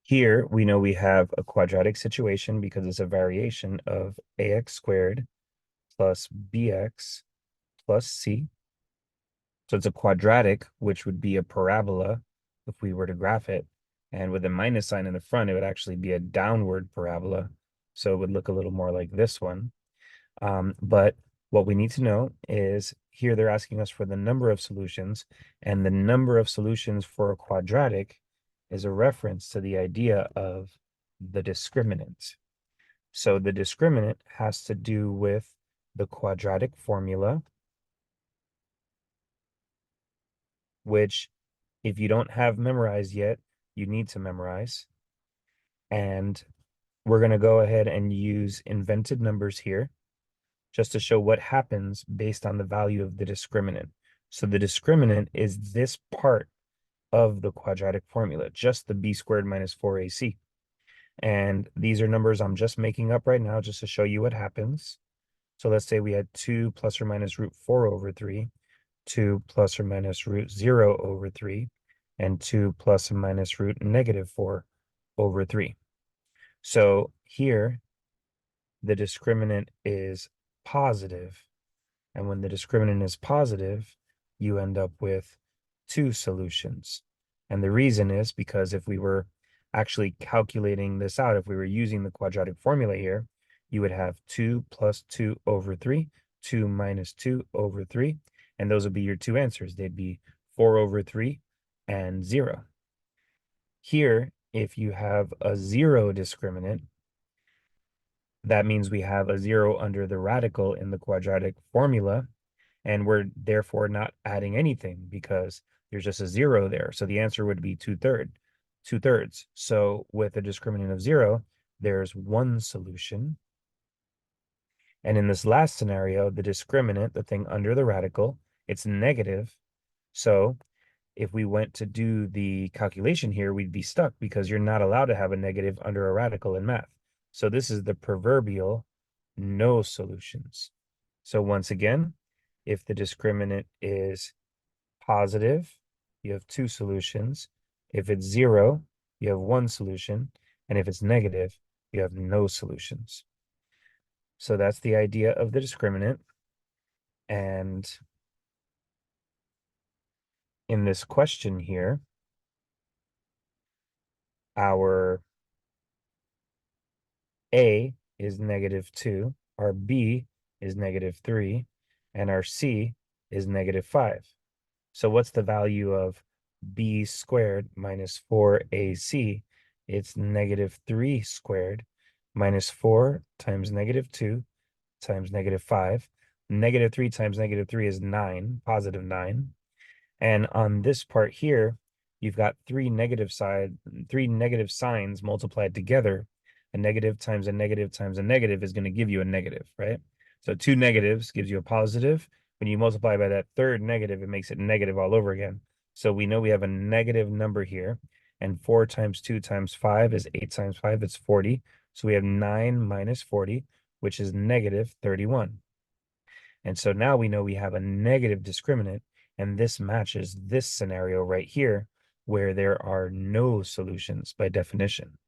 Here, we know we have a quadratic situation because it's a variation of ax squared plus bx plus c. So it's a quadratic, which would be a parabola if we were to graph it. And with a minus sign in the front, it would actually be a downward parabola. So it would look a little more like this one. But what we need to know is here they're asking us for the number of solutions, and the number of solutions for a quadratic is a reference to the idea of the discriminant. So the discriminant has to do with the quadratic formula, which if you don't have memorized yet, you need to memorize. And we're going to go ahead and use invented numbers here just to show what happens based on the value of the discriminant. So the discriminant is this part of the quadratic formula, just the b squared minus 4ac. And these are numbers I'm just making up right now just to show you what happens. So let's say we had 2 plus or minus root 4 over 3, 2 plus or minus root 0 over 3, and 2 plus or minus root negative 4 over 3. So here, the discriminant is positive. And when the discriminant is positive, you end up with 2 solutions. And the reason is because if we were actually calculating this out, if we were using the quadratic formula here, you would have 2 plus 2 over 3, 2 minus 2 over 3, and those would be your 2 answers. They'd be 4 over 3 and 0. Here, if you have a 0 discriminant, that means we have a 0 under the radical in the quadratic formula, and we're therefore not adding anything because there's just a 0 there. So the answer would be 2/3. So with a discriminant of 0, there's 1 solution. And in this last scenario, the discriminant, the thing under the radical, it's negative. So if we went to do the calculation here, we'd be stuck because you're not allowed to have a negative under a radical in math. So this is the proverbial no solutions. So once again, if the discriminant is positive, you have 2 solutions. If it's 0, you have 1 solution. And if it's negative, you have no solutions. So that's the idea of the discriminant. And in this question here, our A is -2, our B is -3, and our C is -5. So what's the value of B squared minus 4AC? It's -3 squared minus 4 times -2 times -5. -3 times -3 is 9, positive 9. And on this part here, you've got three negative signs multiplied together. A negative times a negative times a negative is going to give you a negative, right? So 2 negatives gives you a positive. When you multiply by that third negative, it makes it negative all over again. So we know we have a negative number here. And 4 times 2 times 5 is 8 times 5, it's 40. So we have 9 minus 40, which is -31. And so now we know we have a negative discriminant, and this matches this scenario right here, where there are no solutions by definition.